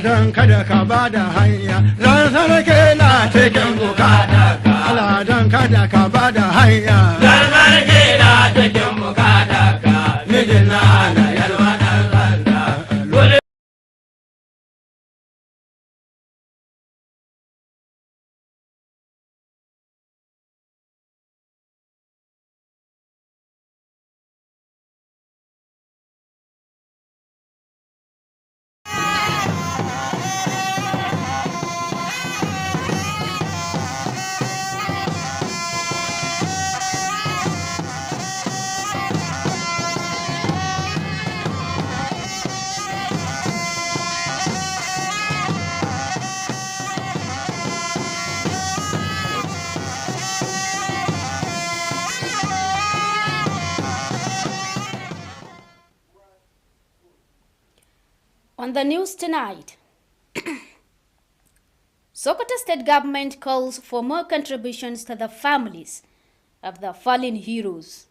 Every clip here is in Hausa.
don kada ka bada hanya zan sarki na cikin bukatarka Allah don kada ka bada hanya zan sarki na cikin bukatarka mijin na ana yalwa dan sanda. On the news tonight, Sokoto State Government calls for more contributions to the families of the fallen heroes.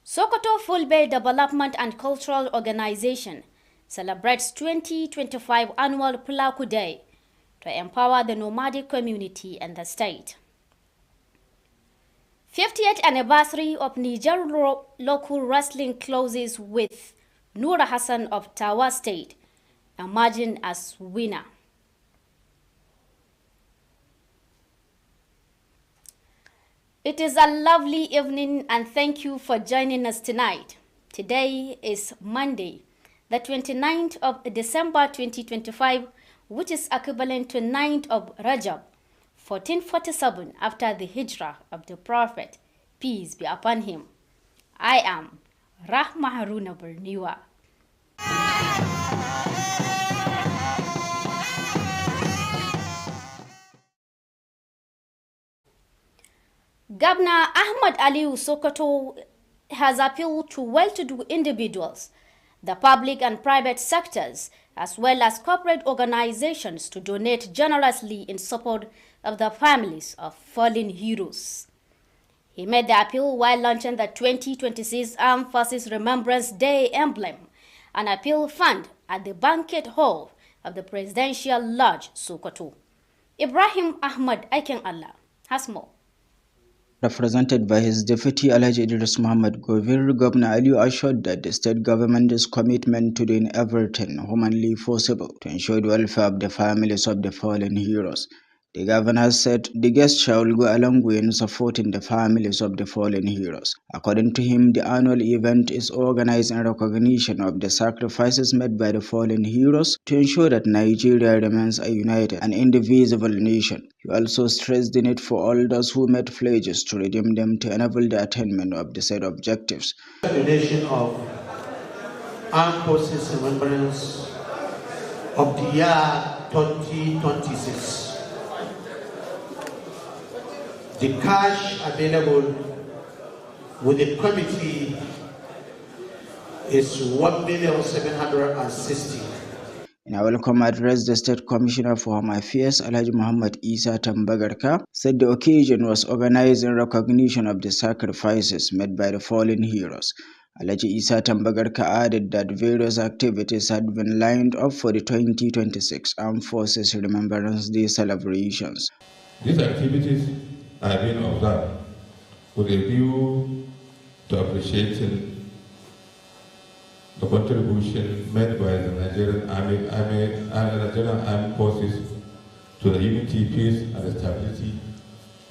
Sokoto Full Bay Development and Cultural Organization celebrates 2025 annual Pulaku Day to empower the nomadic community and the state. 50th anniversary of Niger local wrestling closes with Noura Hassan of Tawa State emerging as winner. It is a lovely evening and thank you for joining us tonight. Today is Monday, the 29th of December 2025, which is equivalent to 9th of Rajab, 1447 after the Hijrah of the Prophet, peace be upon him. I am Rahma Haruna Berniwa. Governor Ahmad Aliu Sokoto has appealed to well-to-do individuals, the public and private sectors, as well as corporate organizations to donate generously in support of the families of fallen heroes. He made the appeal while launching the 2026 Armed Forces Remembrance Day emblem, an appeal fund at the banquet hall of the Presidential Lodge, Sokoto. Ibrahim Ahmad Aiken Allah has more. Represented by his deputy Alhaji Idris Muhammad Govir, Governor Aliu assured that the state government's commitment to doing everything humanly possible to ensure the welfare of the families of the fallen heroes. The governor said the gesture will go a long way in supporting the families of the fallen heroes. According to him, the annual event is organized in recognition of the sacrifices made by the fallen heroes to ensure that Nigeria remains a united and indivisible nation. He also stressed the need for all those who made pledges to redeem them to enable the attainment of the said objectives. The nation of Armed Forces Remembrance of the year 2026. The cash available with the committee is 1,760,000. In a welcome address, the State Commissioner for Home Affairs, Alhaji Muhammad Isa Tambagarka, said the occasion was organized in recognition of the sacrifices made by the fallen heroes. Alhaji Isa Tambagarka added that various activities had been lined up for the 2026 Armed Forces Remembrance Day celebrations. These activities are being observed with a view to appreciating the contribution made by the Nigerian Armed Forces to the unity, peace, and stability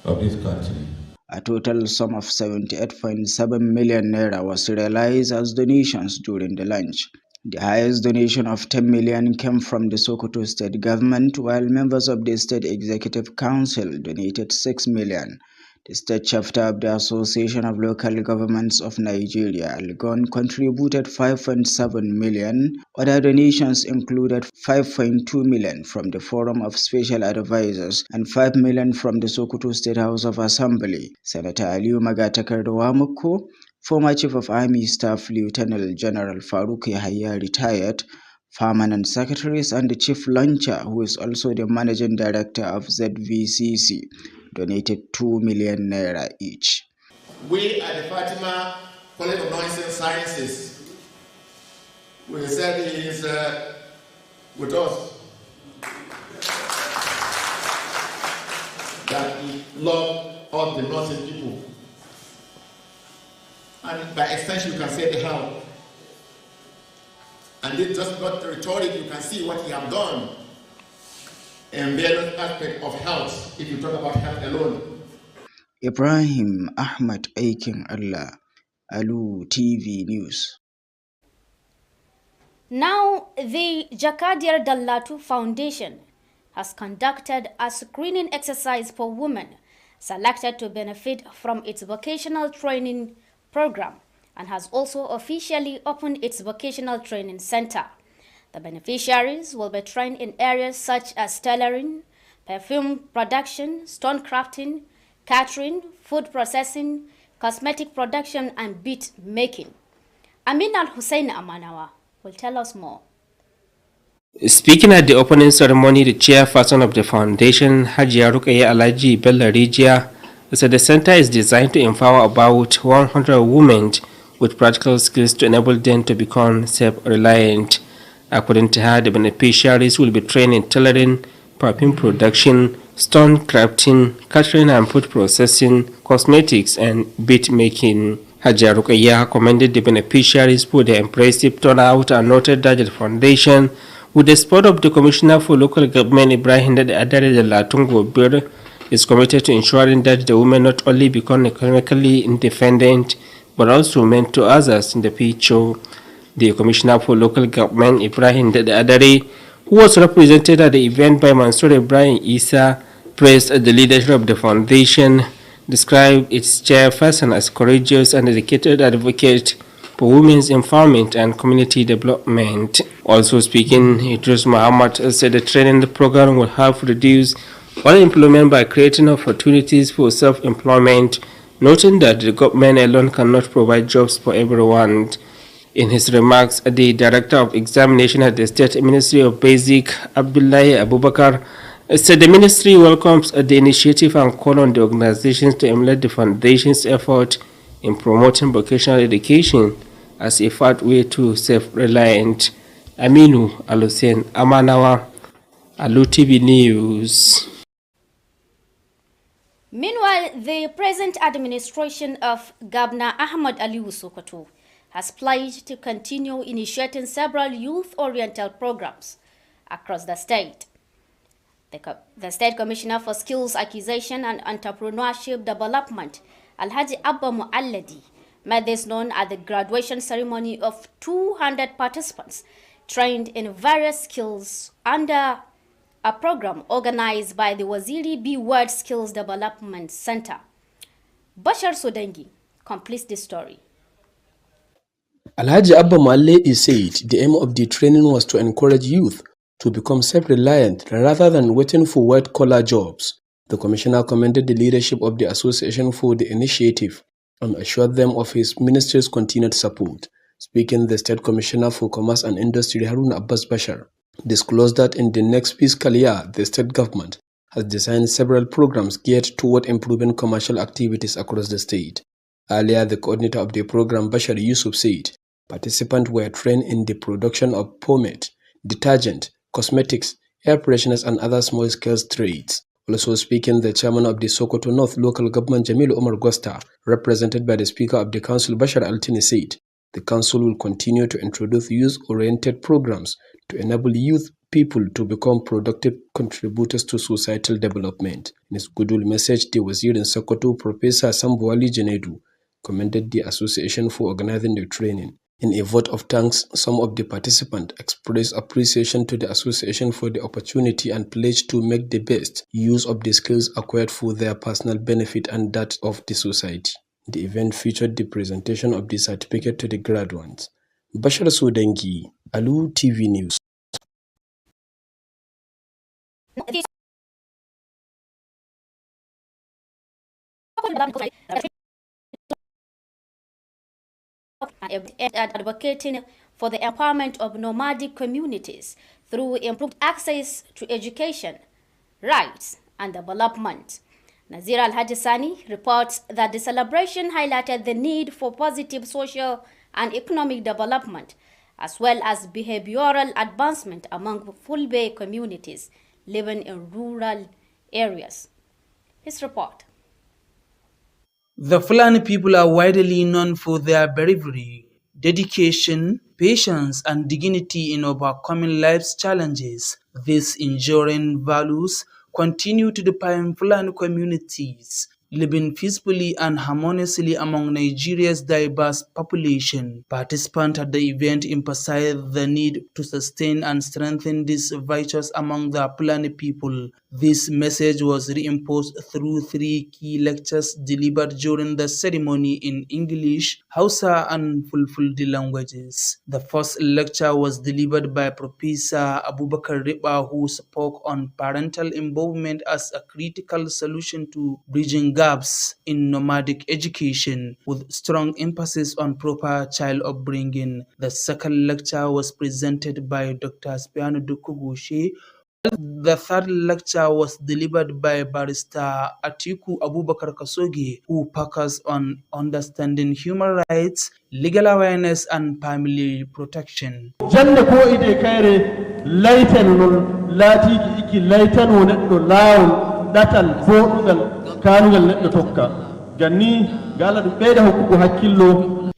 of this country. A total sum of 78.7 million naira was realized as donations during the launch. The highest donation of 10 million came from the Sokoto State Government, while members of the State Executive Council donated 6 million. The state chapter of the Association of Local Governments of Nigeria, ALGON, contributed 5.7 million. Other donations included 5.2 million from the Forum of Special Advisors and 5 million from the Sokoto State House of Assembly. Senator Aliu Magatakardawamuko, former Chief of Army Staff Lieutenant General Faruk Yahya, retired, permanent secretaries, and the chief launcher, who is also the managing director of ZVCC, donated 2 million naira each. We at the Fatima College of Arts and Sciences, we said it is with us that he loved all the Northern people. And by extension, you can say the how. And this just not the rhetoric, you can see what he have done in various aspects of health, if you talk about health alone. Ibrahim Ahmad Aikin Allah, Alu TV News. Now, the Jakadir Dallatu Foundation has conducted a screening exercise for women selected to benefit from its vocational training program and has also officially opened its vocational training center. The beneficiaries will be trained in areas such as tailoring, perfume production, stone crafting, catering, food processing, cosmetic production, and bead making. Amin Al-Hussein Amanawa will tell us more. Speaking at the opening ceremony, the chairperson of the foundation, Hajiya Rukaya Alhaji Bello Rijiya, said the center is designed to empower about 100 women with practical skills to enable them to become self-reliant. According to her, the beneficiaries will be trained in tailoring, perfume production, stone crafting, catering and food processing, cosmetics, and bead making. Hajiya Rukaya commended the beneficiaries for their impressive turnout and noted that the foundation, with the support of the Commissioner for Local Government Ibrahim Adare Latungo Bir, is committed to ensuring that the women not only become economically independent but also mentor others in the future. The Commissioner for Local Government Ibrahim Adare, who was represented at the event by Mansour Ibrahim Isa, praised the leadership of the foundation, described its chairperson as courageous and dedicated advocate for women's empowerment and community development. Also speaking, Idris Muhammad said the training program will help reduce unemployment by creating opportunities for self-employment, noting that the government alone cannot provide jobs for everyone. In his remarks, the Director of Examination at the State Ministry of Basic, Abdullahi Abubakar, said the ministry welcomes the initiative and call on the organizations to emulate the foundation's effort in promoting vocational education as a pathway to self-reliant. Aminu Alusen Amanawa, Alu TV News. Meanwhile, the present administration of Governor Ahmad Aliyu Sokoto has pledged to continue initiating several youth-oriented programs across the state. The State Commissioner for Skills Acquisition and Entrepreneurship Development, Alhaji Abba Mualladi, made this known at the graduation ceremony of 200 participants trained in various skills under a program organized by the Waziri B. Word Skills Development Center. Bashar Sodangi completes this story. Alhaji Abba Mualladi said the aim of the training was to encourage youth to become self-reliant rather than waiting for white-collar jobs. The commissioner commended the leadership of the association for the initiative and assured them of his ministry's continued support. Speaking, the State Commissioner for Commerce and Industry Haruna Abbas Bashar disclosed that in the next fiscal year, the state government has designed several programs geared toward improving commercial activities across the state. Earlier, the coordinator of the program, Bashar Yusuf, said participants were trained in the production of pomade, detergent, cosmetics, air fresheners, and other small-scale trades. Also speaking, the chairman of the Sokoto North Local Government, Jamil Omar Gosta, represented by the Speaker of the Council, Bashar Altini, said the council will continue to introduce youth-oriented programs to enable youth people to become productive contributors to societal development. In his goodwill message, the Wazir in Sokoto, Professor Sambuwali Janedu, commended the association for organizing the training. In a vote of thanks, some of the participants expressed appreciation to the association for the opportunity and pledged to make the best use of the skills acquired for their personal benefit and that of the society. The event featured the presentation of the certificate to the graduates. Bashar Sodangi, Alu TV News. Advocating for the empowerment of nomadic communities through improved access to education, rights, and development. Nazir Al-Hajisani reports that the celebration highlighted the need for positive social and economic development as well as behavioral advancement among Fulbe communities living in rural areas. His report. The Fulani people are widely known for their bravery, dedication, patience, and dignity in overcoming life's challenges. These enduring values continue to define Fulani communities, living peacefully and harmoniously among Nigeria's diverse population. Participants at the event emphasized the need to sustain and strengthen these virtues among the Fulani people. This message was reinforced through three key lectures delivered during the ceremony in English, Hausa, and Fulfulde languages. The first lecture was delivered by Professor Abubakar Riba, who spoke on parental involvement as a critical solution to bridging gaps in nomadic education, with strong emphasis on proper child upbringing. The second lecture was presented by Dr. Spiano Dukugushe. The third lecture was delivered by Barrister Atiku Abubakar Kasogi, who focuses on understanding human rights, legal awareness, and family protection. Jande ko ide kaire laiten non lati iki laiten woneddo lawol datal bodugal kanugal neddo tokka ganni gala dum beeda hokkugo hakkillo.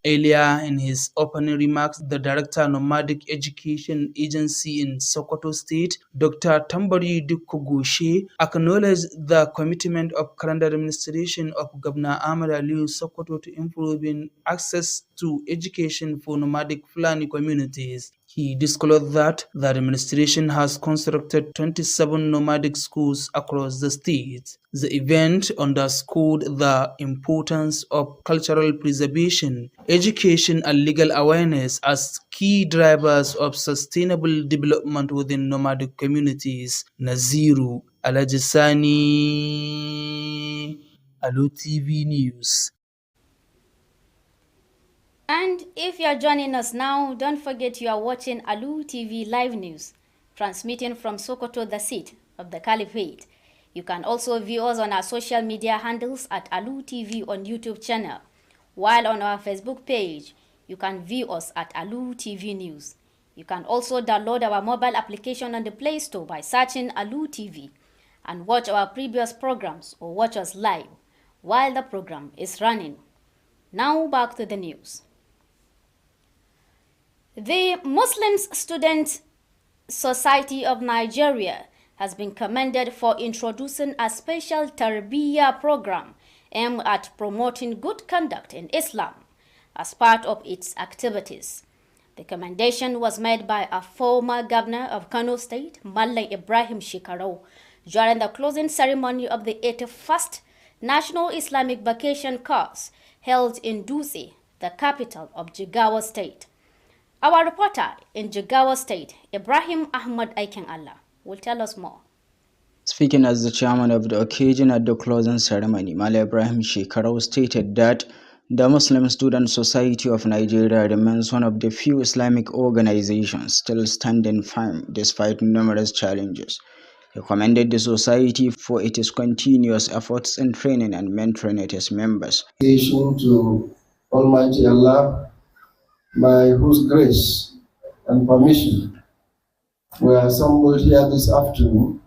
Earlier in his opening remarks, the Director Nomadic Education Agency in Sokoto State, Dr. Tambari Dukugushe, acknowledged the commitment of current administration of Governor Ahmed Aliyu Sokoto to improving access to education for nomadic Fulani communities. He disclosed that the administration has constructed 27 nomadic schools across the state. The event underscored the importance of cultural preservation, education, and legal awareness as key drivers of sustainable development within nomadic communities. Naziru Alajisani, Alu TV News. And if you are joining us now, don't forget you are watching Alu TV live news, transmitting from Sokoto, the seat of the Caliphate. You can also view us on our social media handles at Alu TV on YouTube channel, while on our Facebook page, you can view us at Alu TV News. You can also download our mobile application on the Play Store by searching Alu TV and watch our previous programs or watch us live while the program is running. Now back to the news. The Muslim Student Society of Nigeria has been commended for introducing a special Tarbiyya program aimed at promoting good conduct in Islam as part of its activities. The commendation was made by a former governor of Kano State, Mallam Ibrahim Shekarau, during the closing ceremony of the 81st National Islamic Vacation Course held in Dutse, the capital of Jigawa State. Our reporter in Jigawa State, Ibrahim Ahmad Aiken Allah, will tell us more. Speaking as the chairman of the occasion at the closing ceremony, Mallam Ibrahim Shekarau stated that the Muslim Student Society of Nigeria remains one of the few Islamic organizations still standing firm despite numerous challenges. He commended the society for its continuous efforts in training and mentoring its members. To Almighty Allah, by whose grace and permission we are assembled here this afternoon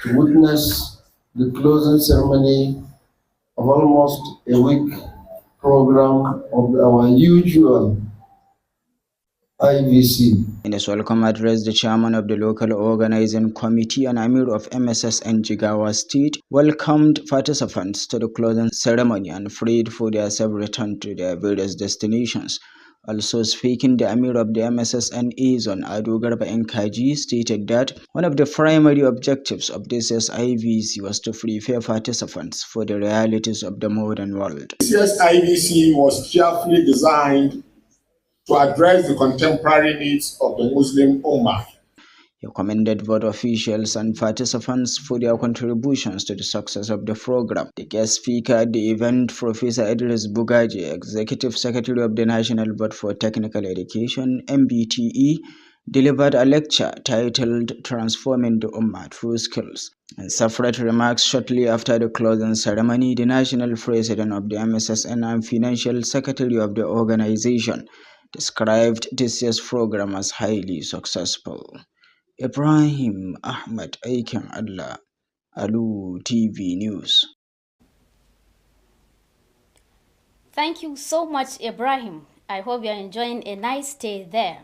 to witness the closing ceremony of almost a week program of our usual IVC. In his welcome address, the chairman of the local organizing committee and Amir of MSSN Jigawa State welcomed participants to the closing ceremony and prayed for their safe return to their various destinations. Also speaking, the Amir of the MSSN Azon, Ado Garba Nkaji, stated that one of the primary objectives of this year's IVC was to prepare participants for the realities of the modern world. This year's IVC was carefully designed to address the contemporary needs of the Muslim Ummah. He commended both officials and participants for their contributions to the success of the program. The guest speaker at the event, Professor Idris Bugaji, Executive Secretary of the National Board for Technical Education, MBTE, delivered a lecture titled Transforming the Ummah Through Skills. In separate remarks shortly after the closing ceremony, the National President of the MSSN and Financial Secretary of the organization, described this year's program as highly successful. Ibrahim Ahmed Aikin Allah, Alu TV News. Thank you so much, Ibrahim. I hope you're enjoying a nice stay there.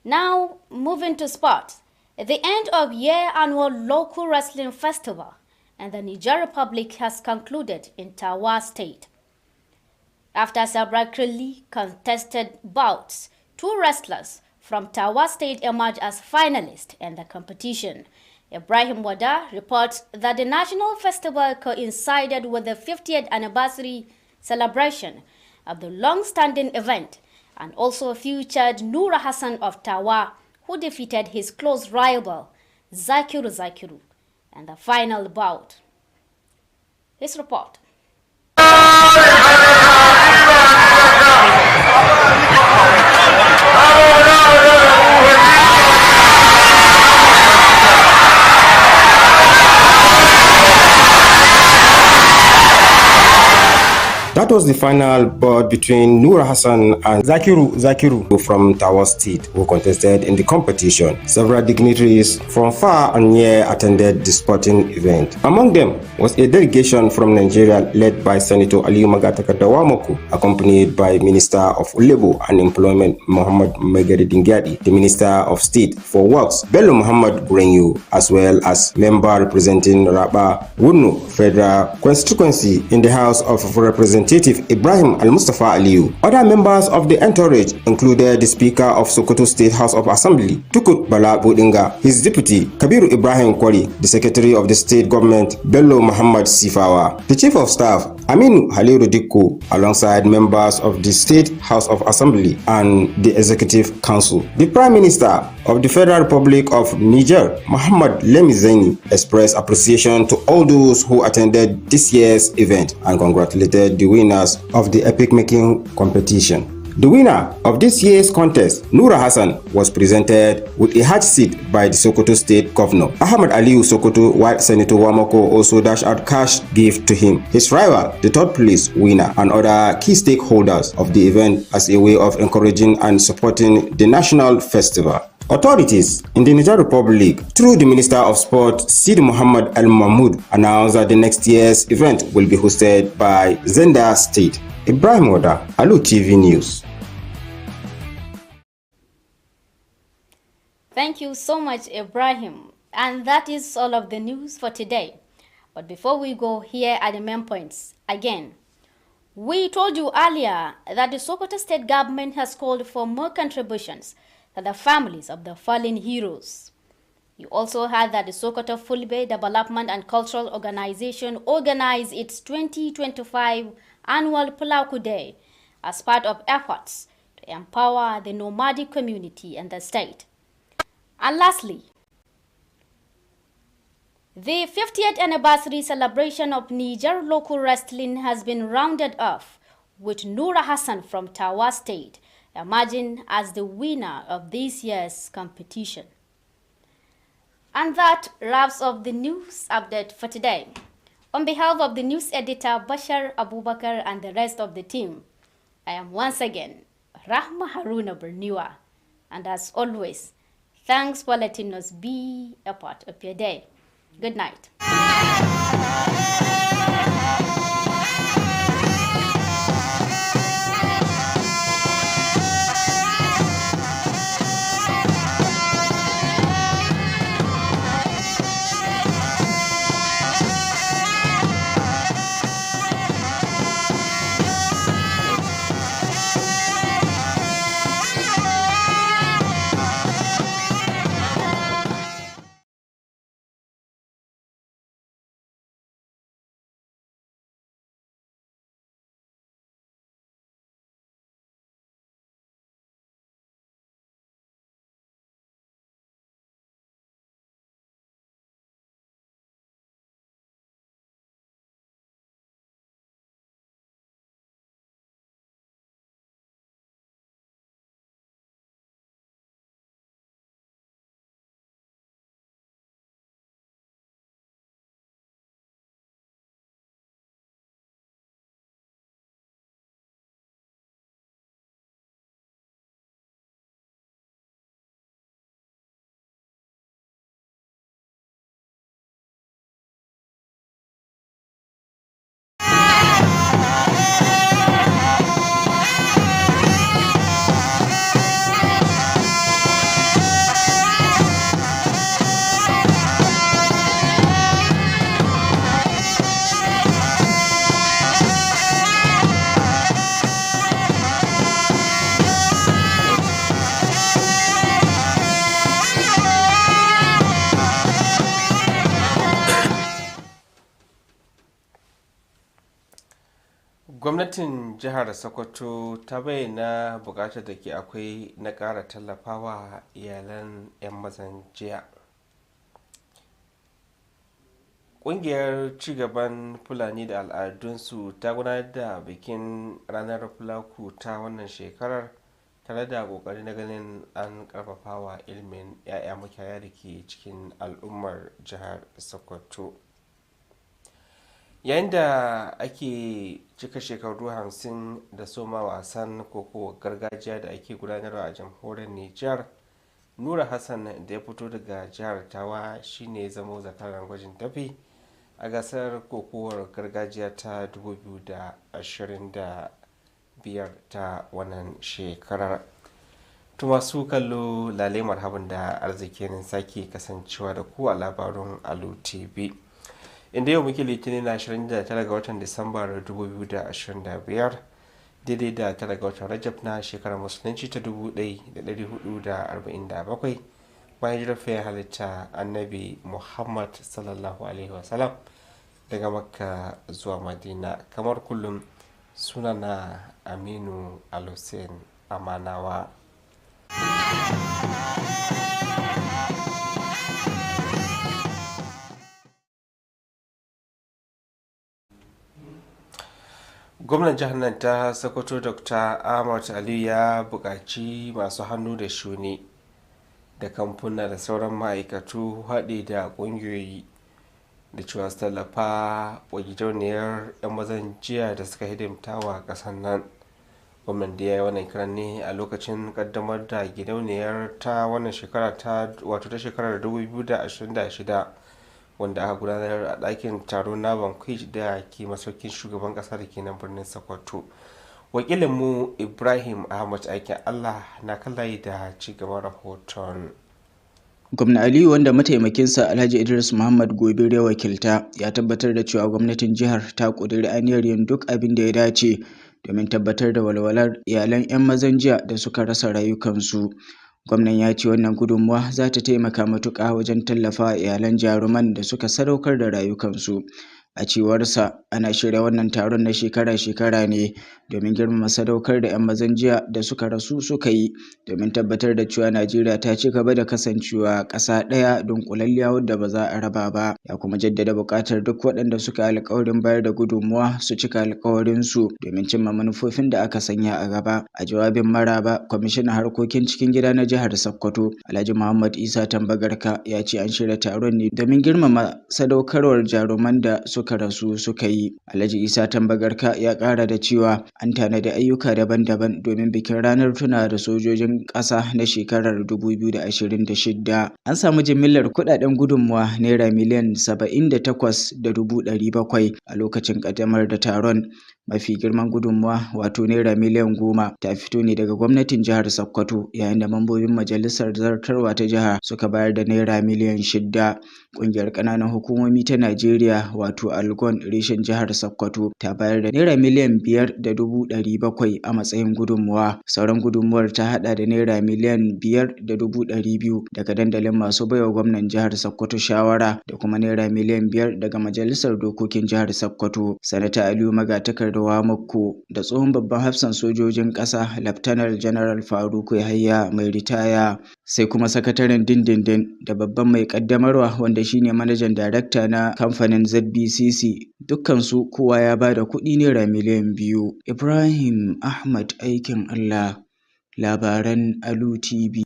Now, moving to sport. The end of year annual local wrestling festival in the Niger Republic has concluded in Tawa State. After separately contested bouts, 2 wrestlers from Tawa State emerged as finalists in the competition. Ibrahim Wada reports that the national festival coincided with the 50th anniversary celebration of the long-standing event and also featured Noura Hassan of Tawa, who defeated his close rival Zakiru in the final bout. His report. That was the final bout between Noura Hassan and Zakiru from Tawa State, who contested in the competition. Several dignitaries from far and near attended the sporting event. Among them was a delegation from Nigeria led by Senator Aliyu Magataka Dawamoko, accompanied by Minister of Labor and Employment Muhammad Megari Dingyadi, the Minister of State for Works Bello Muhammad Gurenyu, as well as member representing Raba Wunu Federal Constituency in the House of Representatives Ibrahim Al-Mustafa Aliyu. Other members of the entourage included the Speaker of Sokoto State House of Assembly, Tukut Bala Bodinga, his deputy, Kabiru Ibrahim Kwari, the Secretary of the State Government, Bello Muhammad Sifawa, the Chief of Staff, Aminu Haliru Dikko, alongside members of the State House of Assembly and the Executive Council. The Prime Minister of the Federal Republic of Niger, Muhammad Lemizeni, expressed appreciation to all those who attended this year's event and congratulated the winners of the epic-making competition. The winner of this year's contest, Noura Hassan, was presented with a hard seat by the Sokoto State Governor, Ahmad Aliyu Sokoto, while Senator Wamako also dashed out cash gift to him, his rival, the third place winner, and other key stakeholders of the event as a way of encouraging and supporting the national festival. Authorities in the Niger Republic, through the Minister of Sport, Sidi Muhammad Al Mahmoud, announced that the next year's event will be hosted by Zenda State. Ibrahim Wada, Alu TV News. Thank you so much, Ibrahim. And that is all of the news for today. But before we go, here are the main points. Again, we told you earlier that the Sokoto State government has called for more contributions to the families of the fallen heroes. You also heard that the Sokoto Fulbe Development and Cultural Organization organized its 2025 annual Pulaku Day as part of efforts to empower the nomadic community in the state. And lastly, the 50th anniversary celebration of Niger local wrestling has been rounded off with Noura Hassan from Tawa State emerging as the winner of this year's competition. And that wraps up the news update for today. On behalf of the news editor Bashar Abubakar and the rest of the team, I am once again Rahma Haruna Berniwa. And as always, thanks for letting us be a part of your day. Good night. Gwamnatin jihar Sokoto ta bayyana bukatar da ke akwai na ƙara tallafawa iyalan 'yan mazan jiya. Ƙungiyar cigaban Fulani da al'adunsu ta gudanar da bikin ranar Fulaku ta wannan shekarar tare da ƙoƙari na ganin an ƙarfafawa ilimin 'ya'ya makiyaya da ke cikin al'ummar jihar Sokoto. Yayin da ake cika shekaru 50 da soma wasan kokowar gargajiya da ake gudanarwa a jamhuriyar Nijar, Nura Hassan da ya fito daga jihar Tawa shine zamo zakaran gwajin dafi a gasar kokowar gargajiya ta 2025 ta wannan shekarar. To masu kallo lale marhaban da arzikin sake kasancewa da ku a labarun Alu Tv. Inda yau muke litinin 29 ga watan Disambar 2025 daidai da 9 ga watan Rajab na shekarar musulunci ta 1447 bayan jirafin halitta annabi Muhammad sallallahu alaihi wasallam daga Makka zuwa Madina. Kamar kullum sunana Aminu Al-Hussein Amanawa. Gwamnan jihar nan ta Sokoto Dr. Ahmad Aliyu ya buƙaci masu hannu da shuni da kamfuna da sauran ma'aikatu haɗe da ƙungiyoyi da cewa su tallafa wa gidauniyar 'yan mazan jiya da suka hidimta wa ƙasar nan. Gwamnan da ya yi wannan kiran ne a lokacin ƙaddamar da gidauniyar ta wannan shekara ta shekarar 2026 wanda aka gudanar a ɗakin taro na bankwai da ke masaukin shugaban ƙasa da ke nan birnin Sokoto. Wakilinmu Ibrahim Ahmad aikin Allah na kallaye da cigaban rahoton. Gwamna Aliyu, wanda mataimakinsa Alhaji Idris Muhammad Gobir ya wakilta, ya tabbatar da cewa gwamnatin jihar ta ƙudiri aniyar yin duk abin da ya dace domin tabbatar da walwalar iyalan 'yan mazan jiya da suka rasa rayukansu. Gwamnan ya ce wannan gudunmuwa za ta taimaka matuƙa wajen tallafawa iyalan jaruman da suka sadaukar da rayukansu. A cewarsa, ana shirya wannan taron na shekara-shekara ne domin girmama sadaukar da 'yan mazan jiya da suka rasu suka yi, domin tabbatar da cewa Najeriya ta ci gaba da kasancewa ƙasa ɗaya dunkulalliya wadda ba za a raba ba. Ya kuma jaddada buƙatar duk waɗanda suka alƙawarin bayar da gudunmuwa su cika alƙawarinsu domin cimma manufofin da aka sanya a gaba. A jawabin maraba, kwamishinan harkokin cikin gida na jihar Sokoto, Alhaji Muhammad Isa Tambagarka, ya ce an shirya taron ne domin girmama sadaukarwar jaruman da suka rasu suka yi. Alhaji Isa Tambagarka ya ƙara da cewa an tanadi ayyuka daban-daban domin bikin ranar tuna da sojojin ƙasa na shekarar 2026. An samu jimillar kuɗaɗen gudunmuwa naira miliyan 78,700 a lokacin ƙaddamar da taron. Mafi girman gudunmuwa wato naira miliyan 10 ta fito ne daga gwamnatin jihar Sokoto, yayin da mambobin majalisar zartarwa ta jiha suka bayar da naira miliyan 6. Ƙungiyar ƙananan hukumomi ta Najeriya wato Algon reshen jihar Sokoto ta bayar da naira miliyan 5,700 a matsayin gudunmuwa. Sauran gudunmuwar ta hada da naira miliyan 5,200 daga dandalin masu baiwa gwamnan jihar Sokoto shawara da kuma naira miliyan 5 daga majalisar dokokin jihar Sokoto. Sanata Aliyu Magatakardawa Makko da tsohon babban hafsan sojojin ƙasa Laftanar General Faruk Yahaya mai ritaya, sai kuma sakataren dindindin da babban mai ƙaddamarwa wanda shine manajan darakta na kamfanin ZBCC, dukkansu kowa ya ba da kuɗi naira miliyan 2. Ibrahim Ahmad aikin Allah, labaran Alu Tv.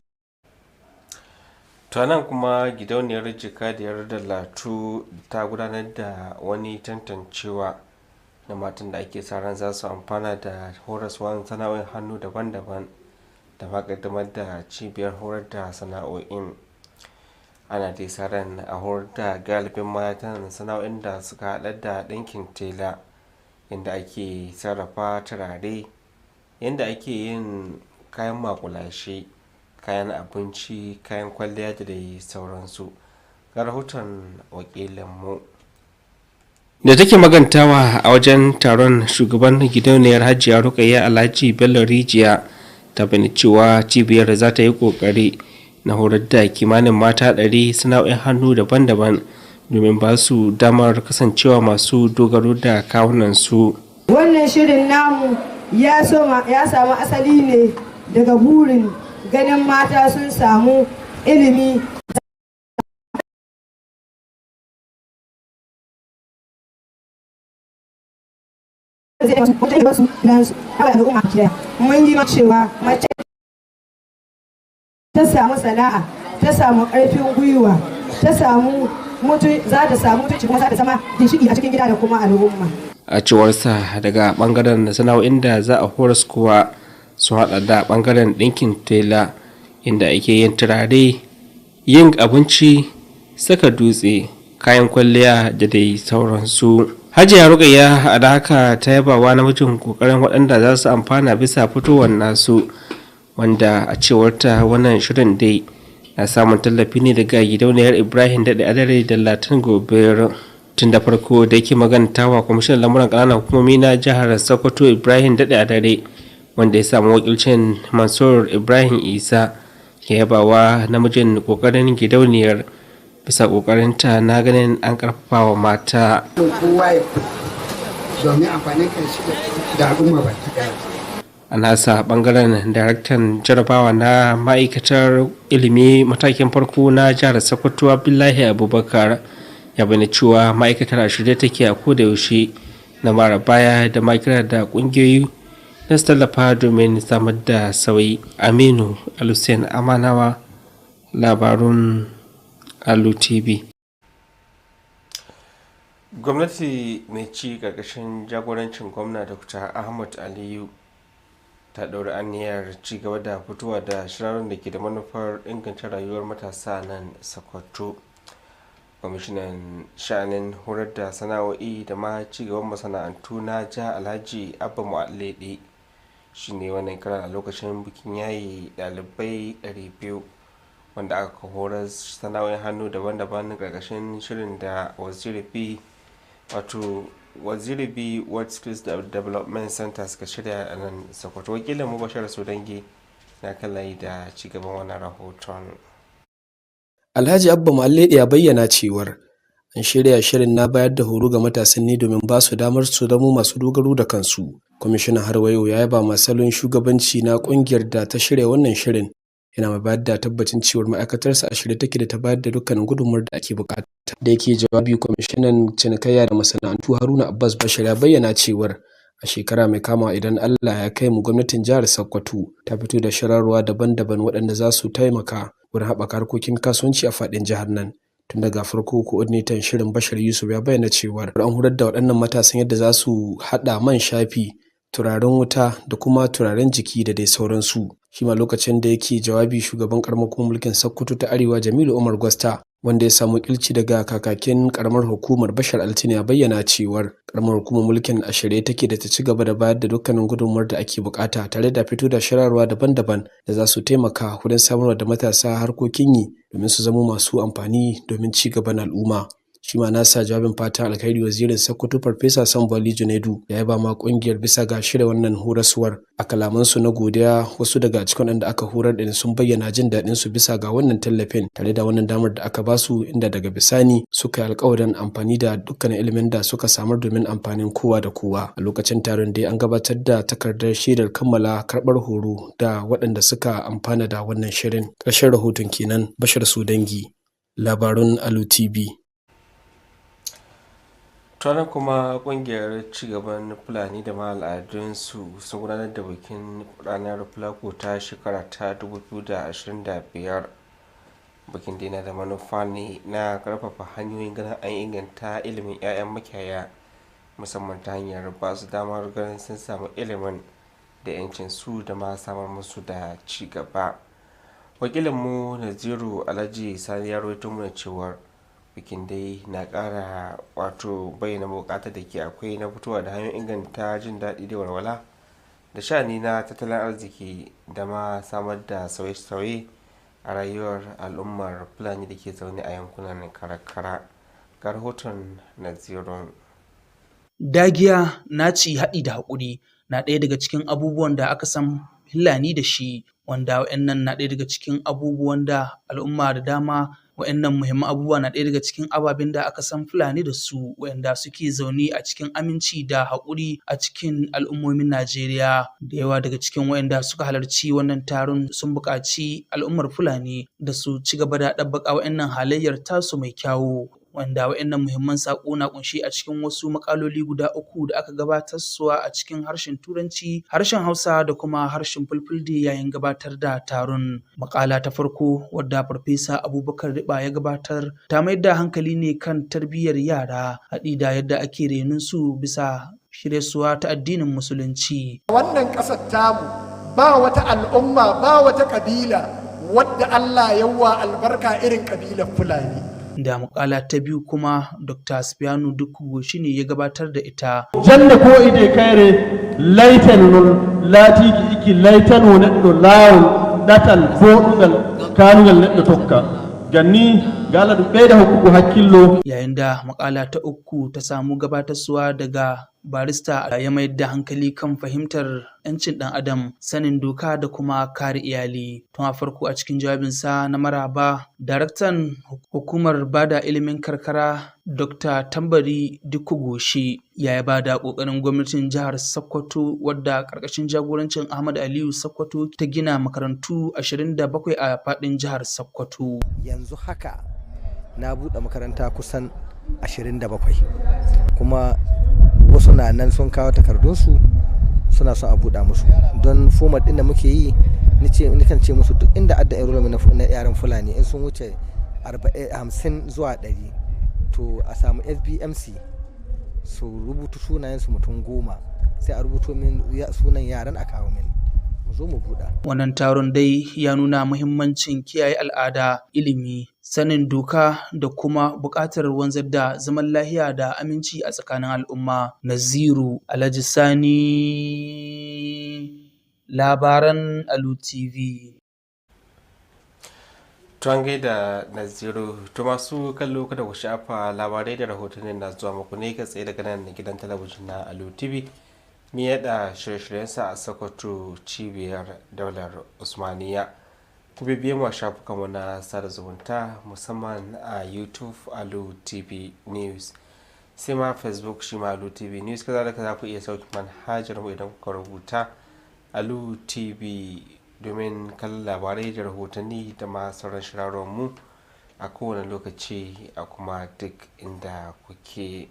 To nan kuma gidauniyar jikadiyar da Latu ta gudanar da wani tantancewa na matan da ake sa ran za su amfana da horaswan sana'o'in hannu daban-daban da maƙaddamar da cibiyar horar da sana'o'in. Ana dai sa ran a horar da galibin matan sana'o'in da suka haɗa da ɗinkin tela, inda ake sarrafa turare, yadda ake yin kayan makulashe, kayan abinci, kayan kwalliya da dai sauransu. Ga rahoton wakilinmu. Da take magantawa a wajen taron, shugaban gidauniyar Hajiya Rukayya Alhaji Bello Rijiya ta bani cewa cibiyar za ta yi kokari na horar da kimanin mata 100 sana'o'in hannu daban-daban domin ba su damar kasancewa masu dogaro da kawunansu. Wannan shirin namu ya samu asali ne daga burin ganin mata sun samu ilimi mun yi cewa mace ta samu sana'a, ta samu ƙarfin gwiwa, ta samu za ta samu mutunci kuma za ta zama ginshiki a cikin gida da kuma al'umma. A cewarsa daga bangaren sana'o'in da za a horas kuwa sun hada da bangaren ɗinkin tela inda ake yin turare, yin abinci, saka dutse, kayan kwalliya da dai sauransu. Hajiya Rukayya a da haka ta yabawa namijin kokarin waɗanda za su amfana bisa fitowar nasu, wanda a cewarta wannan shirin dai na samun tallafi ne daga gidauniyar Ibrahim Daɗe Adare da Latin Gobe. Tun da farko da yake magantawa kwamishinan lamuran ƙananan hukumomi na jihar Sokoto Ibrahim Daɗe Adare, wanda ya samu wakilcin Mansur Ibrahim Isa, ya yabawa namijin kokarin gidauniyar bisa kokarinta na ganin an karfafa wa mata. Kowa ya domin amfanin kanshi da al'umma baki daya. A nasa bangaren daraktan jarabawa na ma'aikatar ilimi matakin farko na jihar Sokoto Abdullahi Abubakar ya bani cewa ma'aikatar a shirye take a koda yaushe na mara baya da makira da kungiyoyi na tallafa domin samar da sauyi. Aminu Alusen Amanawa, labarun Alu Tv. Gwamnati mai ci ƙarƙashin jagorancin gwamna Dr. Ahmad Aliyu ta ɗauri aniyar ci gaba da fitowa da shirarun da ke da manufar inganta rayuwar matasa nan Sokoto. Kwamishinan sha'anin horar da sana'o'i da ma ci gaban masana'antu na ja Alhaji Abba Mu'allede shi ne wannan karan a lokacin bikin yayi ɗalibai 200 wanda aka horar sana'o'in hannu daban-daban ƙarƙashin shirin da Waziri B World Skills Development Center suka shirya a nan Sokoto. Wakilin mu Bashar Sudangi na kallayi da cigaban wannan rahoton. Alhaji Abba Mu'allede ya bayyana cewar an shirya shirin na bayar da horo ga matasan ne domin ba su damar su zama masu dogaro da kansu. Kwamishinan har wayo ya yaba masalon shugabanci na kungiyar da ta shirya wannan shirin, yana mai bayar da tabbacin cewar ma'aikatarsa a shirye take da ta bayar da dukkanin gudunmuwar da ake bukata. Da yake jawabi, kwamishinan cinikayya da masana'antu Haruna Abbas Bashir ya bayyana cewar a shekara mai kama idan Allah ya kai mu, gwamnatin jihar Sokoto ta fito da shirarwa daban-daban waɗanda za su taimaka wurin haɓaka harkokin kasuwanci a faɗin jihar nan. Tun daga farko, coordinator shirin Bashir Yusuf ya bayyana cewar an horar da waɗannan matasan yadda za su haɗa man shafi, turaren wuta da kuma turaren jiki da dai sauransu. Shi ma lokacin da yake jawabi, shugaban karamar hukumar mulkin Sokoto ta Arewa Jamilu Umar Gwasta, wanda ya samu kilci daga kakakin karamar hukumar Bashar Altine, ya bayyana cewar karamar hukumar mulkin a shirye take da ta ci gaba da bayar da dukkanin gudunmuwar da ake bukata, tare da fito da shirarwa daban-daban da za su taimaka wurin samarwa da matasa harkokin yi domin su zama masu amfani domin ci gaban al'umma. Shi ma nasa jawabin fatan alkhairi, wazirin Sokoto Farfesa Sambali Junaidu ya yaba ma kungiyar bisa ga shirya wannan horaswar. A kalamansu na godiya, wasu daga cikin waɗanda aka horar din sun bayyana jin daɗin su bisa ga wannan tallafin tare da wannan damar da aka basu, inda daga bisani suka yi alƙawarin amfani da dukkanin ilimin da suka samar domin amfanin kowa da kowa. A lokacin taron dai an gabatar da takardar shaidar kammala karɓar horo da waɗanda suka amfana da wannan shirin. Ƙarshen rahoton kenan. Bashar Sudangi, labarun Alu TV. Tana kuma kungiyar cigaban Fulani da ma al'adunsu sun gudanar da bikin ranar Fulako ta shekara ta 2025. Bikin dina da manufa ne na karfafa hanyoyin ganin an inganta ilimin 'ya'yan makiyaya, musamman ta hanyar ba su damar ganin sun samu ilimin da 'yancin su da ma samar musu da ci gaba. Wakilinmu Naziru Alhaji Sani ya rawaito mana cewar bikin dai na ƙara bayyana buƙatar da ke akwai na fitowa da hanyoyin inganta jin daɗi da walwala da sha'ani na tattalin arziki da ma samar da sauye-sauye a rayuwar al'ummar Fulani da ke zaune a yankunan karkara. Ga rahoton Nazirun. Dagiya, naci, haɗi da haƙuri na ɗaya daga cikin abubuwan da aka san Fulani da shi, wanda wa'annan na ɗaya daga cikin abubuwan da al'umma da dama Waɗannan muhimman abubuwa na ɗaya daga cikin ababen da aka san Fulani da su, waɗanda suke zaune a cikin aminci da haƙuri a cikin al'ummomin Najeriya. Da yawa daga cikin waɗanda suka halarci wannan taron sun buƙaci al'ummar Fulani da su ci gaba da ɗabbaƙa waɗannan halayyar tasu mai kyawu, wanda waɗannan muhimman saƙo na ƙunshe a cikin wasu maƙaloli guda 3 da aka gabatar suwa a cikin harshen Turanci, harshen Hausa da kuma harshen Fulfulde yayin gabatar da taron. Maƙala ta farko wadda Farfesa Abubakar Riba ya gabatar ta mayar da hankali ne kan tarbiyyar yara haɗi da yadda ake renon su bisa shiryarsuwa ta addinin Musulunci. Wannan ƙasar tamu ba wata al'umma ba wata ƙabila wadda Allah yawa albarka irin ƙabilar Fulani. Da makala ta biyu kuma Dr. Spiano Dukku shi ne ya gabatar da ita. Janne ko ide kaire laiten non latiki iki laitano neɗɗo laawol ɗatal boɗugal kanugal neɗɗo tokka ganni gala ɗum ɓeyda hokkugo hakkillo. Yayin da makala ta uku ta samu gabatarsuwa daga barista ya mayar da hankali kan fahimtar 'yancin ɗan adam, sanin doka da kuma kare iyali. Tun a farko a cikin jawabinsa na maraba, daraktan hukumar bada ilimin karkara Dr. Tambari Dikko Goshi ya bada ƙoƙarin gwamnatin jihar Sokoto wadda ƙarƙashin jagorancin Ahmad Aliyu Sokoto ta gina makarantu 27 a faɗin jihar Sokoto. Yanzu haka na buɗe makaranta kusan 27 kuma wasu na nan sun kawo takardunsu suna son a buɗa musu don format ɗin da muke yi ni kan ce musu duk inda adda enrollment na yaran Fulani in sun wuce 50 zuwa 100 to a samu SBMC su rubutu sunayensu mutum 10 sai a rubuto min sunan yaran a kawo min mu zo mu buɗa. Wannan taron dai ya nuna muhimmancin kiyaye al'ada, ilimi, sanin doka da kuma buƙatar wanzar da zaman lahiya da aminci a tsakanin al'umma. Naziru Alhaji Sani, labaran Alu Tv. Tuwan gaida Naziru, to masu kallo kada ku shafa labarai da rahotannin na zuwa muku ne kai tsaye daga nan gidan talabijin na Alu TV. Mi yada shirye-shiryensa a Sokoto cibiyar daular Usmaniya. Ku bibiye mu a shafukanmu na sada zumunta musamman a YouTube Alu TV News, sai ma Facebook shi ma Alu TV News. Kaza da za ku iya sauki manhajar mu idan kuka rubuta Alu TV domin kallon labarai da rahotanni da ma sauran shirarren mu a kowane lokaci a kuma duk inda kuke.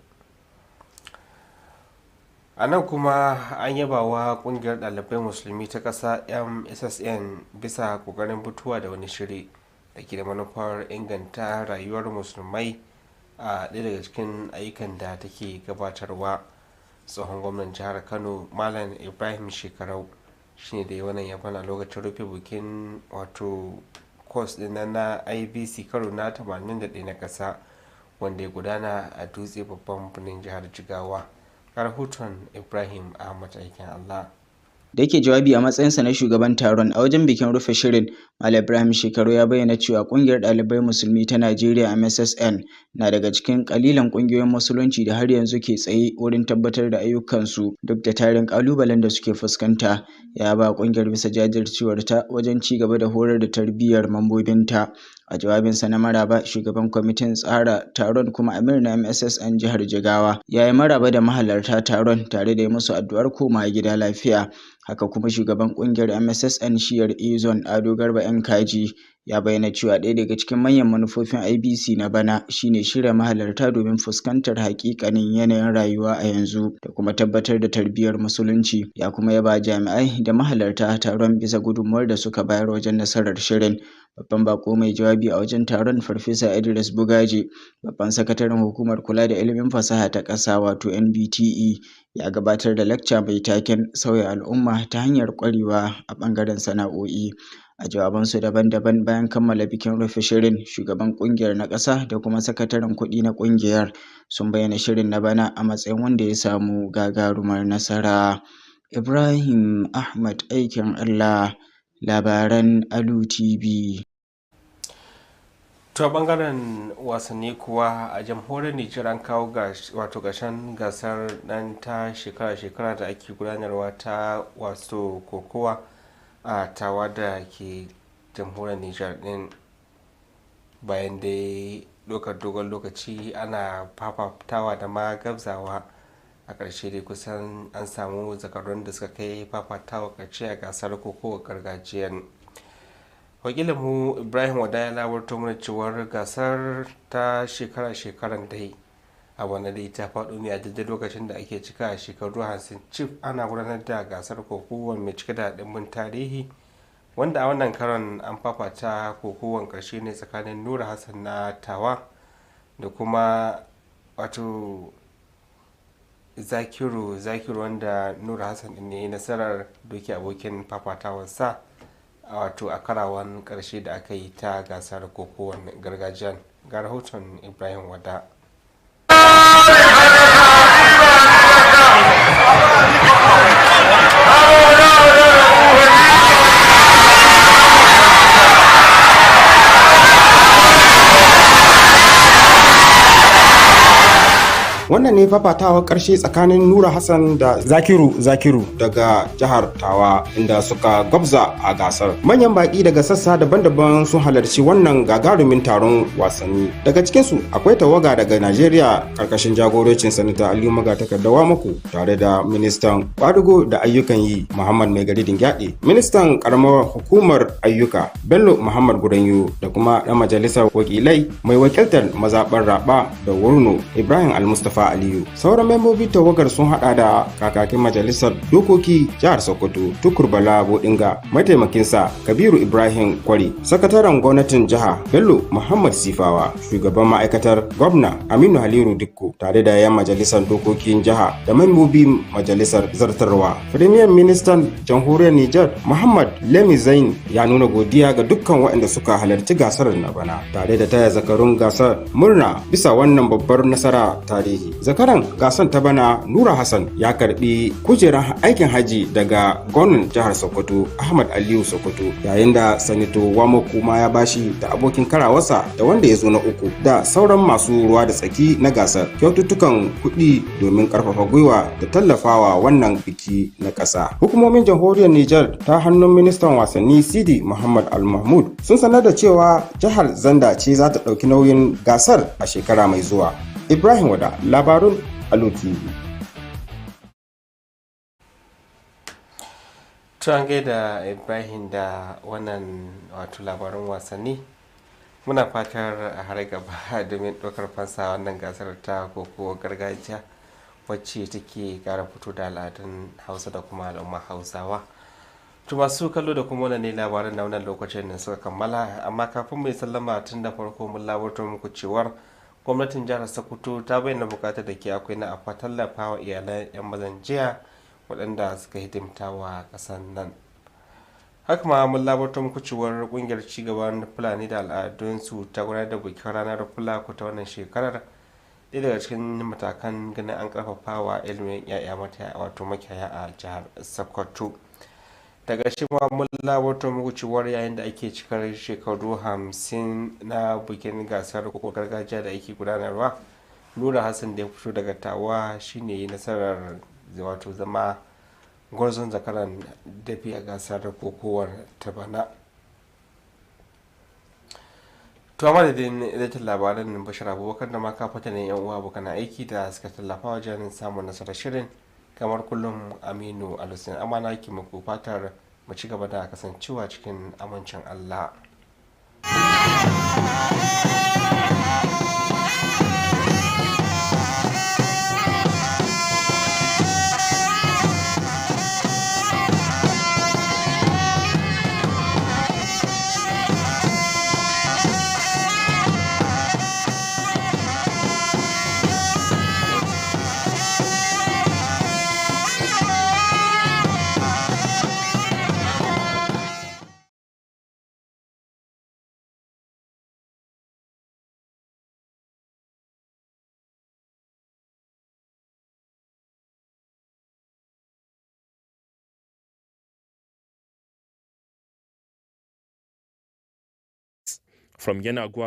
A nan kuma an yaba wa kungiyar ɗalibai musulmi ta ƙasa MSSN bisa ƙoƙarin fitowa da wani shiri da ke da manufar inganta rayuwar musulmai a ɗaya daga cikin ayyukan da take gabatarwa. Tsohon gwamnan jihar Kano Malam Ibrahim Shekarau shine da wannan yabon a lokacin rufe bikin wato course ɗin na IBC karo na 81 na ƙasa wanda ya gudana a Dutse babban birnin jihar Jigawa. Rahoton Ibrahim Ahmad aikin Allah. Da yake jawabi a matsayinsa na shugaban taron a wajen bikin rufe shirin, Malam Ibrahim Shekaru ya bayyana cewa kungiyar ɗalibai musulmi ta Najeriya MSSN na daga cikin kalilan kungiyoyin musulunci da har yanzu ke tsaye wurin tabbatar da ayyukansu duk da tarin kalubalen da suke fuskanta. Ya ba kungiyar bisa jajircewar ta wajen ci gaba da horar da tarbiyyar mambobinta. A jawabinsa na maraba, shugaban kwamitin tsara taron kuma Amir na MSSN jihar Jigawa ya yi maraba da mahalarta taron tare da yi musu addu'ar komawa gida lafiya. Haka kuma shugaban kungiyar MSSN shiyar Ezon Ado Garba yan kaji ya bayyana cewa ɗaya daga cikin manyan manufofin IBC na bana shine shirya mahalarta domin fuskantar hakikanin yanayin rayuwa a yanzu da kuma tabbatar da tarbiyyar musulunci. Ya kuma yaba jami'ai da mahalarta taron bisa gudunmuwar da suka bayar wajen nasarar shirin. Babban bako mai jawabi a wajen taron Farfesa Idris Bugaji, babban sakataren hukumar kula da ilimin fasaha ta ƙasa wato NBTE, ya gabatar da lacca mai taken sauya al'umma ta hanyar ƙwarewa a ɓangaren sana'o'i. A jawabansu daban-daban bayan kammala bikin rufe shirin, shugaban ƙungiyar na ƙasa da kuma sakataren kuɗi na ƙungiyar sun bayyana shirin na bana a matsayin wanda ya samu gagarumar nasara. Ibrahim Ahmad aikin Allah, labaran Alu TV. To bangaren wasanni kuwa a jamhuriyar Nijar an kawo wato gashan gasar dan ta shekara-shekara da ake gudanarwa ta wato kokowa a tawa da ke jamhuriyar Nijar din. bayan dai ɗaukar dogon lokaci ana fafatawa da ma gabzawa. A ƙarshe dai kusan an samu zakarun da suka kai fafatawa ƙarshe a gasar kokowar gargajiyar. Wakilinmu Ibrahim Wada ya labarto mana cewar gasar ta shekara-shekaran dai a wani dai ta faɗo ne a daidai lokacin da ake cika shekaru 50 cif ana gudanar da gasar kokowar mai cike da ɗimbin tarihi, wanda a wannan karon an fafata kokowar ƙarshe ne tsakanin Nura Hassan na Tawa da kuma wato zakiru wanda Nura Hassan ne nasarar doki abokin fafatawarsa wato a karawan ƙarshe da aka yi ta gasar kokowar gargajiyan. Ga rahoton Ibrahim Wada. Wannan ne fafatawar ƙarshe tsakanin Nura Hassan da Zakiru daga jihar Tawa, inda suka gwabza a gasar. Manyan baƙi daga sassa daban-daban sun halarci wannan gagarumin taron wasanni. Daga cikinsu akwai tawaga daga Najeriya ƙarƙashin jagorancin Sanata Aliyu Magatakarda Muku, tare da ministan Kwadugo da ayyukan yi Muhammad Maigari Dingyadi, ministan ƙaramar hukumar ayyuka Bello Muhammad Gudanyo, da kuma ɗan majalisar wakilai mai wakiltar mazaɓar Raba da Wurno Ibrahim Almustafa Aliyu. Sauran membobi tawagar sun hada da kakakin majalisar dokoki jihar Sokoto Tukur Bala Bodinga, mataimakinsa Kabiru Ibrahim Kwari, sakataren gwamnatin jiha Bello Muhammad Sifawa, shugaban ma'aikatar gwamna Aminu Haliru Dikko, tare da yan majalisar dokokin jiha da membobi majalisar zartarwa. Premier Ministan jamhuriyar Nijar Muhammad Lemi Zain ya nuna godiya ga dukkan waɗanda suka halarci gasar na bana, tare da taya zakarun gasar murna bisa wannan babbar nasara tarihi. Zakaran gasan ta bana Nura Hassan ya karbi kujerar aikin haji daga gwamnan jihar Sokoto Ahmad Aliyu Sokoto, yayin da Sanito Wamoku ma ya bashi da abokin karawarsa da wanda ya zo na uku da sauran masu ruwa da tsaki na gasar kyaututtukan kuɗi domin karfafa gwiwa da tallafawa wannan biki na ƙasa. Hukumomin jamhuriyar Nijar ta hannun ministan wasanni Sidi Muhammad Al-Mahmud sun sanar da cewa jihar Zanda ce za ta ɗauki nauyin gasar a shekara mai zuwa. Ibrahim Wada, labarun Alu TV. Tuwan gaida Ibrahim da wannan wato labarun wasanni. Muna fatar a har gaba domin ɗaukar fansa wannan gasar ta koko gargajiya wacce take ƙara fito da al'adun Hausa da kuma al'umma Hausawa. To masu kallo da kuma wannan ne labaran na wannan lokacin da suka kammala, amma kafin mai sallama tun da farko mun labarta muku cewar gwamnatin jihar Sokoto ta bayyana bukatar da ke akwai na a tallafa wa iyalan 'yan mazan jiya waɗanda suka hidimta wa ƙasar nan. Haka ma mun labarta muku cewar ƙungiyar cigaban Fulani da al'adunsu ta gudanar da bikin ranar Fulako ta wannan shekarar, ɗaya daga cikin matakan ganin an ƙarfafa wa ilimin 'ya'ya mata wato makiyaya a jihar Sokoto. Daga shi ma mun labarta muku cewar yayin da ake cikar shekaru 50 na bikin gasar koko gargajiya da ake gudanarwa, Nura Hassan da ya fito daga Tawa shine yi nasarar wato zama gwarzon zakaran dafi a gasar kokowar ta bana. To amma da editan labaran Bashir Abubakar da ma kafata ne yan uwa abokan aiki da suka tallafa wajen samun nasarar shirin, kamar kullum Aminu Alusin amana ki muku fatar mu ci gaba da kasancewa cikin amincin Allah. From Yenagua